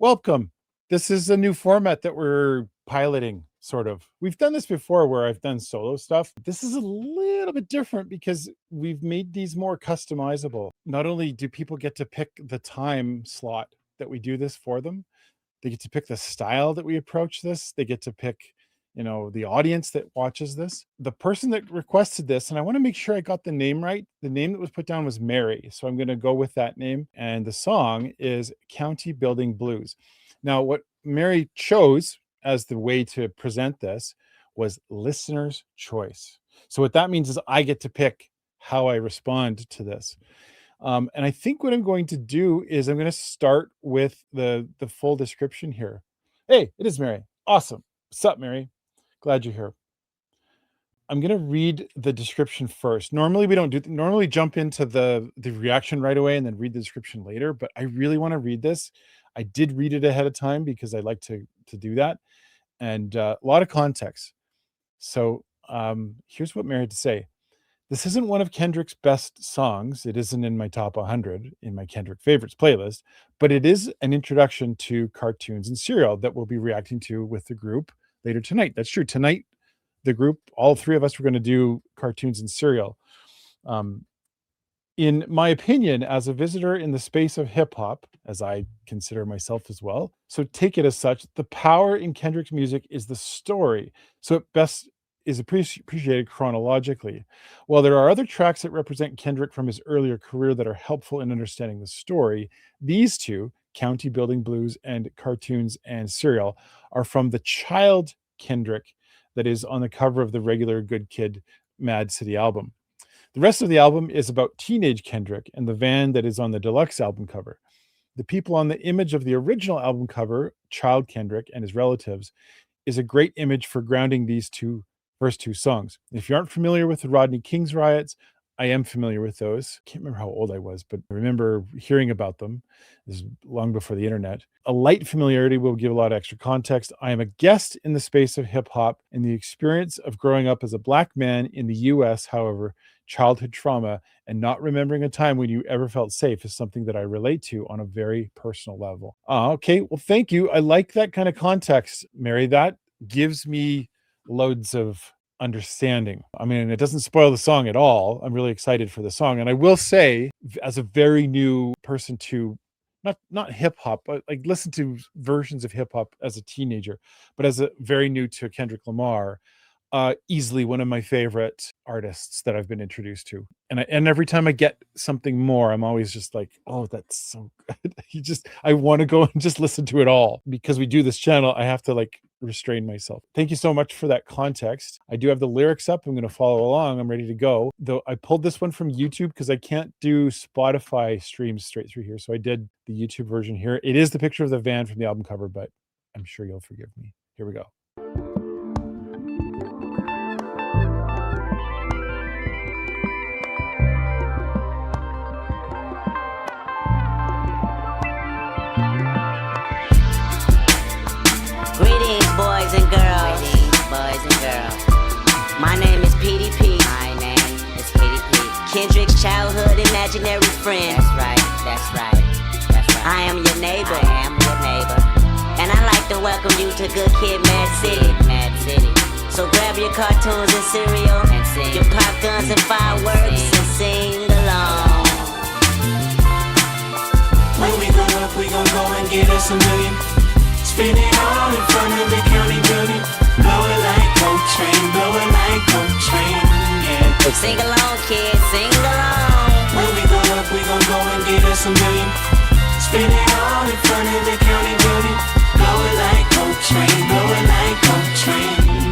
Welcome. This is a new format that we're piloting, sort of. We've done this before where I've done solo stuff. This is a little bit different because we've made these more customizable. Not only do people get to pick the time slot that we do this for them, they get to pick the style that we approach this. They get to pick, the audience that watches this. The person that requested this, and I want to make sure I got the name right. The name that was put down was Mary. So I'm going to go with that name. And the song is County Building Blues. Now, what Mary chose as the way to present this was listener's choice. So what that means is I get to pick how I respond to this. And I think what I'm going to do is I'm going to start with the full description here. Hey, it is Mary. Awesome. What's up, Mary? Glad you're here. I'm going to read the description first. Normally we don't normally jump into the reaction right away and then read the description later, but I really want to read this. I did read it ahead of time because I like to do that. And a lot of context. So here's what Mary had to say. This isn't one of Kendrick's best songs. It isn't in my top 100 in my Kendrick favorites playlist, but it is an introduction to cartoons and cereal that we'll be reacting to with the group later tonight. That's true. Tonight, the group, all three of us, were going to do cartoons and cereal. In my opinion, as a visitor in the space of hip hop, as I consider myself as well, so take it as such, the power in Kendrick's music is the story. So it best is appreciated chronologically. While there are other tracks that represent Kendrick from his earlier career that are helpful in understanding the story, these two, County Building Blues and Cartoons and Cereal, are from the child Kendrick that is on the cover of the regular Good Kid, M.A.A.d City album. The rest of the album is about teenage Kendrick and the van that is on the deluxe album cover. The people on the image of the original album cover, child Kendrick and his relatives, is a great image for grounding these first two songs. If you aren't familiar with the Rodney King's Riots, I am familiar with those. Can't remember how old I was, but I remember hearing about them. This is long before the internet. A light familiarity will give a lot of extra context. I am a guest in the space of hip hop, and the experience of growing up as a Black man in the US, however, childhood trauma and not remembering a time when you ever felt safe is something that I relate to on a very personal level. Okay, well, thank you. I like that kind of context, Mary. That gives me loads of understanding. I mean, it doesn't spoil the song at all. I'm really excited for the song. And I will say, as a very new person to not hip hop, but like listen to versions of hip hop as a teenager, but as a very new to Kendrick Lamar, easily one of my favorite artists that I've been introduced to. And every time I get something more, I'm always just like, oh, that's so good. I want to go and just listen to it all. Because we do this channel, I have to restrain myself. Thank you so much for that context. I do have the lyrics up. I'm going to follow along. I'm ready to go. Though I pulled this one from YouTube because I can't do Spotify streams straight through here. So I did the YouTube version here. It is the picture of the van from the album cover, but I'm sure you'll forgive me. Here we go. Greetings, boys and girls. My name is PDP. Kendrick's childhood imaginary friend. That's right. I am your neighbor. And I'd like to welcome you to Good Kid, M.A.A.d City. So grab your cartoons and cereal, your pop guns and fireworks, and sing along. When we grow up, we gon' go and get us $1 million. Spin it all in front of the county building. Blow it like Coltrane, yeah. Sing along, kids, sing along. When we grow up, we gon' go and get us $1 million. Spin it all in front of the county building. Blow it like Coltrane,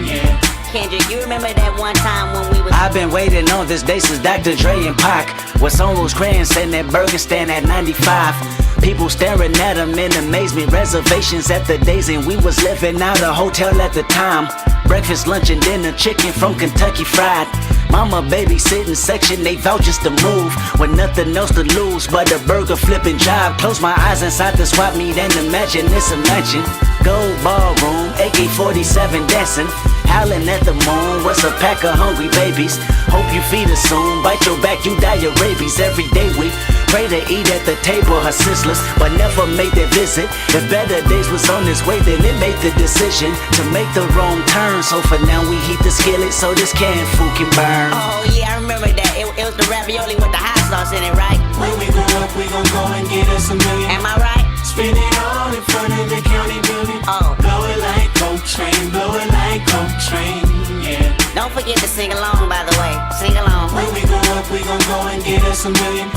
yeah. Kendrick, you remember that one time when we was... I've been waiting on this day since Dr. Dre and Pac was on Rose Crayons sitting at Burger Stand at 95. People staring at him in amazement. Reservations at the days and we was living out a hotel at the time. Breakfast, lunch and dinner, chicken from Kentucky Fried. Mama babysitting section, they vouchers to move. With nothing else to lose but a burger flipping job. Close my eyes inside the swap meet and imagine it's a mansion. Gold ballroom, AK-47 dancing. Howling at the moon, what's a pack of hungry babies? Hope you feed us soon, bite your back, you die of rabies. Every day we pray to eat at the table, her senseless, but never made that visit. If better days was on its way, then it made the decision to make the wrong turn. So for now we heat the skillet so this canned food can burn. Oh yeah, I remember that. It was the ravioli with the hot sauce in it, right? When we grow up, we gon' go and get us a million. Am I right? Spin it all in front of the county building. Oh. Blow it like Coltrane, blow it like Coltrane, yeah. Don't forget to sing along, by the way. Sing along. When we grow up, we gon' go and get us a million.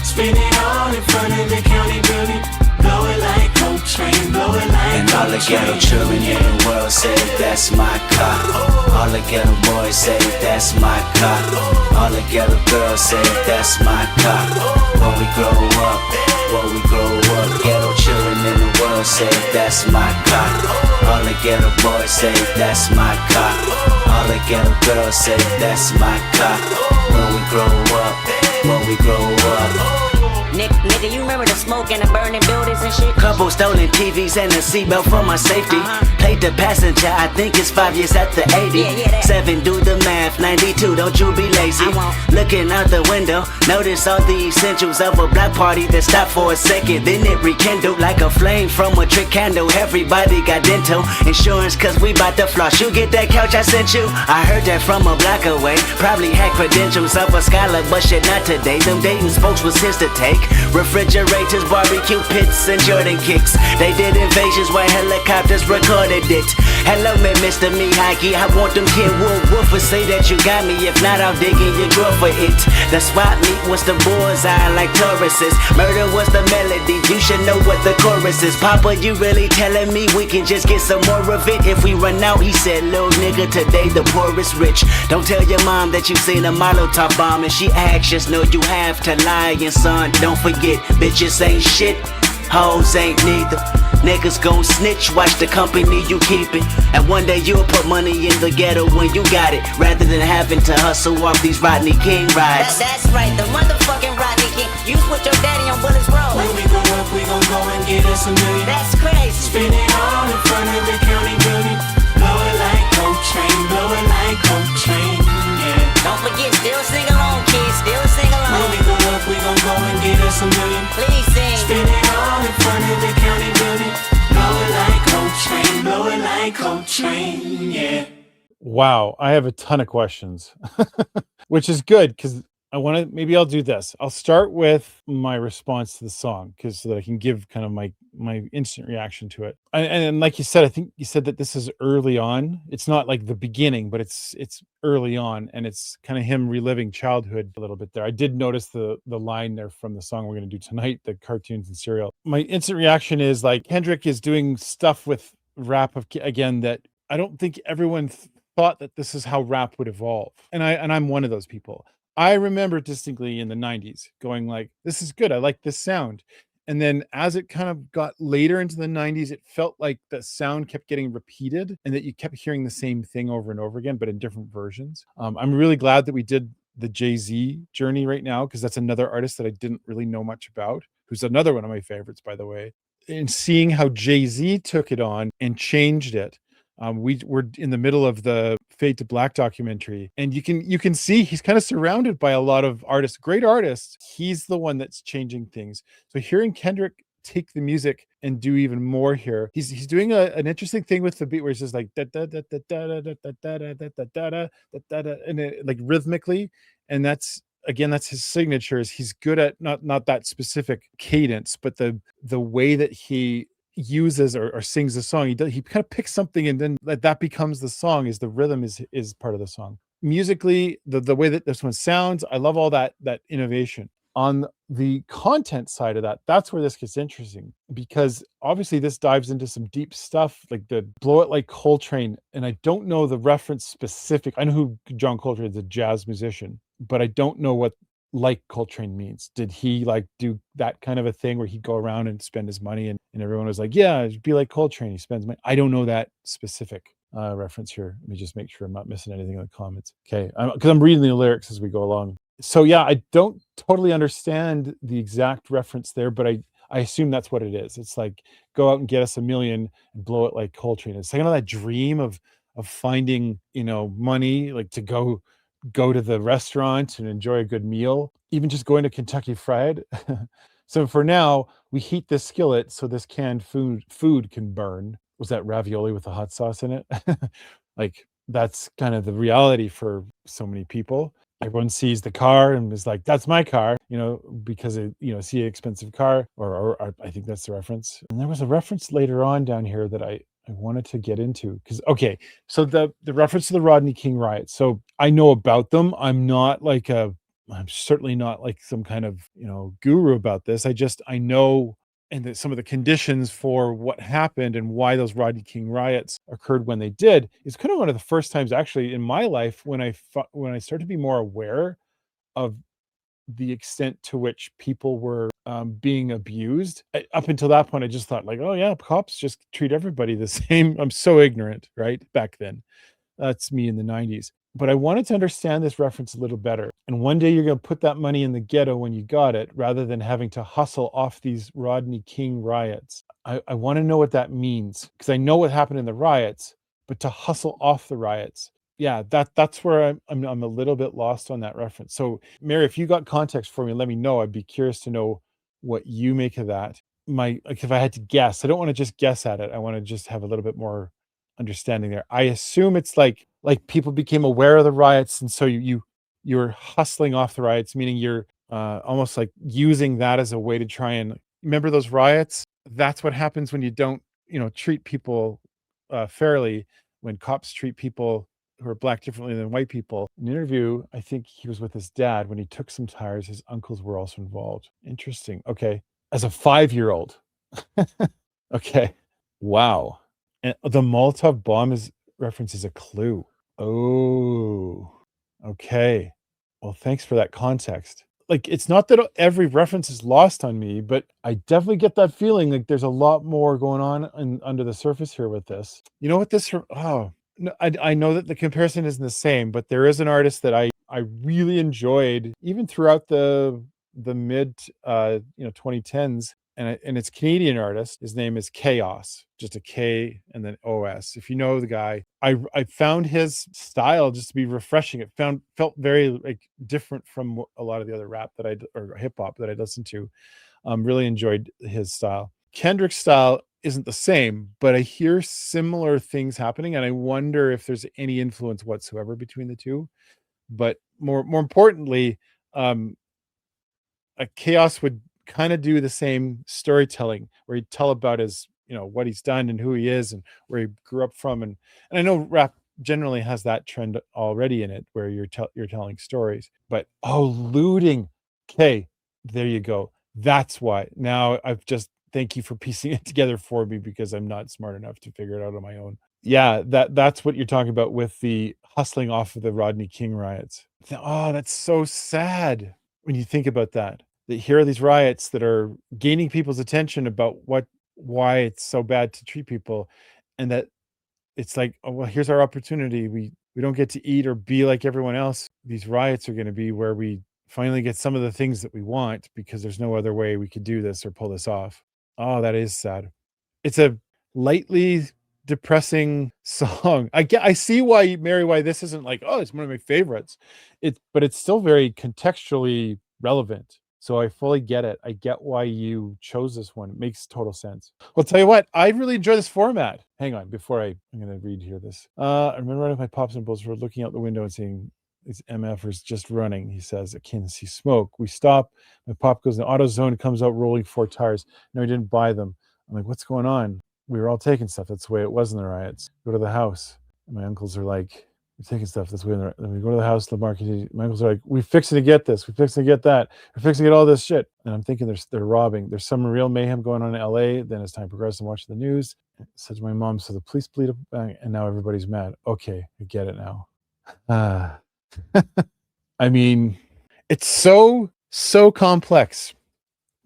Spin it all in front of the county building. Blow it like Coltrane, blow it like And all the ghetto children in the world say that's my car. All the ghetto boys say that's my car. All the ghetto girls say that's my car. When we grow up, ghetto children in the world say that's my car. All the ghetto boys say that's my car. All the ghetto girls say that's my car. When we grow up. Nigga, you remember the smoke and the burning buildings and shit? Couple stolen TVs and a seatbelt for my safety. Played the passenger, I think it's 5 years after 80. Yeah, 7, do the math, 92, don't you be lazy. I won't. Looking out the window, notice all the essentials of a black party that stopped for a second. Then it rekindled like a flame from a trick candle. Everybody got dental insurance cause we bout to floss. You get that couch I sent you? I heard that from a block away. Probably had credentials of a scholar, but shit not today. Them Dayton spokes was his to take. Refrigerators, barbecue pits, and Jordan kicks. They did invasions where helicopters recorded it. Hello, man, Mr. Miyagi. I want them kid woofers say that you got me. If not, I'll dig in your drawer for it. The swap meet was the bullseye like Tauruses. Murder was the melody. You should know what the chorus is. Papa, you really telling me we can just get some more of it? If we run out, he said, little nigga, today the poor is rich. Don't tell your mom that you seen a Molotov bomb and she asks, just know you have to lie. And son, don't forget, bitches ain't shit, hoes ain't neither. Niggas gon' snitch, watch the company you keepin'. And one day you'll put money in the ghetto when you got it, rather than having to hustle off these Rodney King rides. That's right, the motherfucking Rodney King. You put your daddy on Bullets Road. When we grow up, we gon' go and get us a million. That's crazy. Spin it all in front of the county building. Blow it like Coltrane, blow it like Coltrane, yeah. Don't forget, still sing along, kids. Still sing along. When we grow up, we gon' go and get us a million. Please sing. Spin it all in front of the county building. Blow it like Coltrane, blow it like Coltrane, yeah. Wow, I have a ton of questions, which is good because I want to. Maybe I'll do this. I'll start with my response to the song because so that I can give kind of my instant reaction to it. And like you said, I think you said that this is early on. It's not like the beginning, but it's early on, and it's kind of him reliving childhood a little bit there. I did notice the line there from the song we're going to do tonight, the cartoons and cereal. My instant reaction is like Kendrick is doing stuff with rap again that I don't think everyone thought that this is how rap would evolve, and I'm one of those people. I remember distinctly in the 90s going like, this is good. I like this sound. And then as it kind of got later into the 90s, it felt like the sound kept getting repeated and that you kept hearing the same thing over and over again, but in different versions. I'm really glad that we did the Jay-Z journey right now because that's another artist that I didn't really know much about, who's another one of my favorites, by the way. And seeing how Jay-Z took it on and changed it. We're in the middle of the Fade to Black documentary, and you can see he's kind of surrounded by a lot of artists, great artists. He's the one that's changing things. So hearing Kendrick take the music and do even more here, he's doing an interesting thing with the beat where he's just like da da da da da da da da da da da da da da, and it, like rhythmically, and that's his signature. Is he's good at not that specific cadence, but the way that he uses or sings the song. He kind of picks something and then that becomes the song. Is the rhythm is part of the song. Musically, the way that this one sounds, I love all that innovation. On the content side of that's where this gets interesting, because obviously this dives into some deep stuff like the Blow It Like Coltrane, and I don't know the reference specific. I know who John Coltrane is, a jazz musician, but I don't know what like Coltrane means. Did he like do that kind of a thing where he'd go around and spend his money and everyone was like, yeah, it'd be like Coltrane, he spends money? I don't know that specific reference here. Let me just make sure I'm not missing anything in the comments. Okay, because I'm reading the lyrics as we go along. So yeah, I don't totally understand the exact reference there, but I assume that's what it is. It's like, go out and get us a million and blow it like Coltrane. It's kind of that dream of finding, money, like to go to the restaurant and enjoy a good meal, even just going to Kentucky Fried. So for now, we heat this skillet so this canned food can burn. Was that ravioli with the hot sauce in it? Like, that's kind of the reality for so many people. Everyone sees the car and is like, "That's my car," because it, see an expensive car, or I think that's the reference. And there was a reference later on down here that I wanted to get into, because okay, so the reference to the Rodney King riots. So I know about them. I'm certainly not like some kind of guru about this. I know, and that some of the conditions for what happened and why those Rodney King riots occurred when they did is kind of one of the first times actually in my life when I started to be more aware of the extent to which people were being abused. Up until that point, I just thought like, oh yeah, cops just treat everybody the same. I'm so ignorant, right? Back then. That's me in the 90s. But I wanted to understand this reference a little better. And one day you're going to put that money in the ghetto when you got it, rather than having to hustle off these Rodney King riots. I want to know what that means, because I know what happened in the riots, but to hustle off the riots. Yeah, that's where I'm a little bit lost on that reference. So Mary, if you got context for me, let me know. I'd be curious to know what you make of that. Like, if I had to guess, I don't want to just guess at it. I want to just have a little bit more understanding there. I assume it's like people became aware of the riots, and so you're hustling off the riots, meaning you're almost like using that as a way to try and remember those riots. That's what happens when you don't treat people fairly, when cops treat people who are black differently than white people. In an interview, I think he was with his dad, when he took some tires, his uncles were also involved. Interesting. Okay. As a 5-year-old. Okay. Wow. And the Molotov bomb references a clue. Oh, okay. Well, thanks for that context. Like, it's not that every reference is lost on me, but I definitely get that feeling like there's a lot more going on under the surface here with this. You know what this? Oh, no, I know that the comparison isn't the same, but there is an artist that I really enjoyed even throughout the mid 2010s, and it's Canadian artist. His name is Chaos, just a K and then OS. If you know the guy, I found his style just to be refreshing. It felt very like different from a lot of the other rap or hip hop that I listened to. Really enjoyed his style. Kendrick's style isn't the same, but I hear similar things happening, and I wonder if there's any influence whatsoever between the two. But more importantly, a Chaos would kind of do the same storytelling, where he'd tell about his what he's done and who he is and where he grew up from, and I know rap generally has that trend already in it, where you're telling stories. But looting. Okay, there you go. That's why. Now I've just thank you for piecing it together for me, because I'm not smart enough to figure it out on my own. Yeah, that's what you're talking about with the hustling off of the Rodney King riots. Oh, that's so sad when you think about that. That here are these riots that are gaining people's attention about why it's so bad to treat people, and that it's like, oh well, here's our opportunity. We don't get to eat or be like everyone else. These riots are going to be where we finally get some of the things that we want, because there's no other way we could do this or pull this off. Oh, that is sad. It's a lightly depressing song. I see why, Mary, why this isn't like, oh, it's one of my favorites. But it's still very contextually relevant. So I fully get it. I get why you chose this one. It makes total sense. Well, tell you what, I really enjoy this format. Hang on, before I'm going to read here this. I remember running with my pops and bulls were looking out the window and seeing these MFers just running. He says, I can't see smoke. We stop. My pop goes in the auto zone and comes out rolling 4 tires. No, he didn't buy them. I'm like, what's going on? We were all taking stuff. That's the way it was in the riots. Go to the house. And my uncles are like, we're taking stuff. That's the way in the Then we go to the house, the market. My uncles are like, we're fixing to get this. We're fixing to get that. We're fixing to get all this shit. And I'm thinking they're robbing. There's some real mayhem going on in LA. Then as time progressed, I'm watching the news. Said to my mom, so the police bleed up, and now everybody's mad. Okay, I get it now. I mean, it's so complex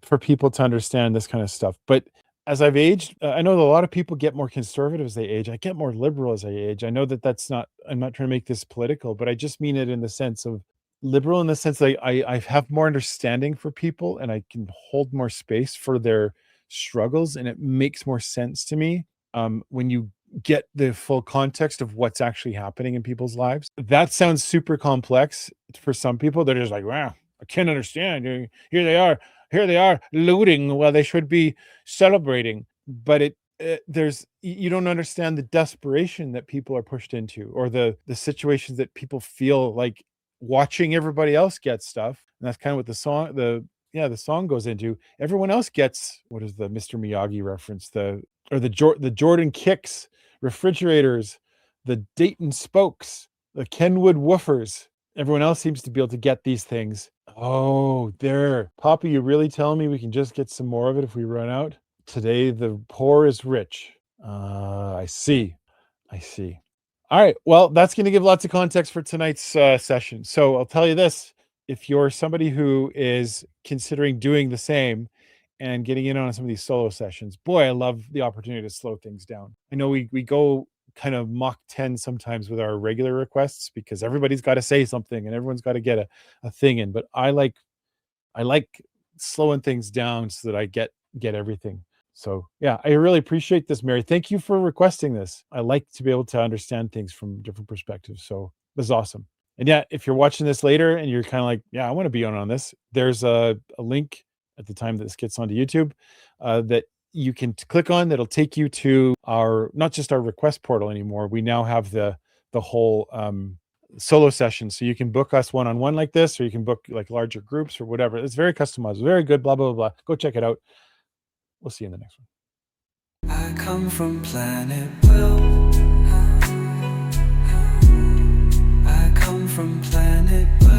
for people to understand this kind of stuff. But as I've aged, I know that a lot of people get more conservative as they age. I get more liberal as I age. I know that that's not, I'm not trying to make this political, but I just mean it in the sense of liberal, in the sense that I have more understanding for people and I can hold more space for their struggles, and it makes more sense to me when you get the full context of what's actually happening in people's lives. That sounds super complex for some people. They're just like, wow, I can't understand. Here they are looting while they should be celebrating. But there's, you don't understand the desperation that people are pushed into, or the situations that people feel like watching everybody else get stuff. And that's kind of what the song goes into. Everyone else gets, what is the Mr. Miyagi reference? The Jordan kicks, refrigerators, the Dayton spokes, the Kenwood woofers. Everyone else seems to be able to get these things. Oh, there. Poppy, you really telling me we can just get some more of it if we run out? Today, the poor is rich. I see. All right. Well, that's going to give lots of context for tonight's session. So I'll tell you this. If you're somebody who is considering doing the same and getting in on some of these solo sessions, boy, I love the opportunity to slow things down. I know we go kind of Mach 10 sometimes with our regular requests because everybody's got to say something and everyone's got to get a thing in. But I like slowing things down so that I get everything. So yeah, I really appreciate this, Mary. Thank you for requesting this. I like to be able to understand things from different perspectives. So this is awesome. And yeah, if you're watching this later and you're kind of like, yeah, I want to be on this, there's a link at the time that this gets onto YouTube that you can click on, that'll take you to our, not just our request portal anymore. We now have the whole solo session. So you can book us one-on-one like this, or you can book like larger groups or whatever. It's very customized, very good, blah, blah, blah. Go check it out. We'll see you in the next one. I come from planet Blue. I come from planet Blue.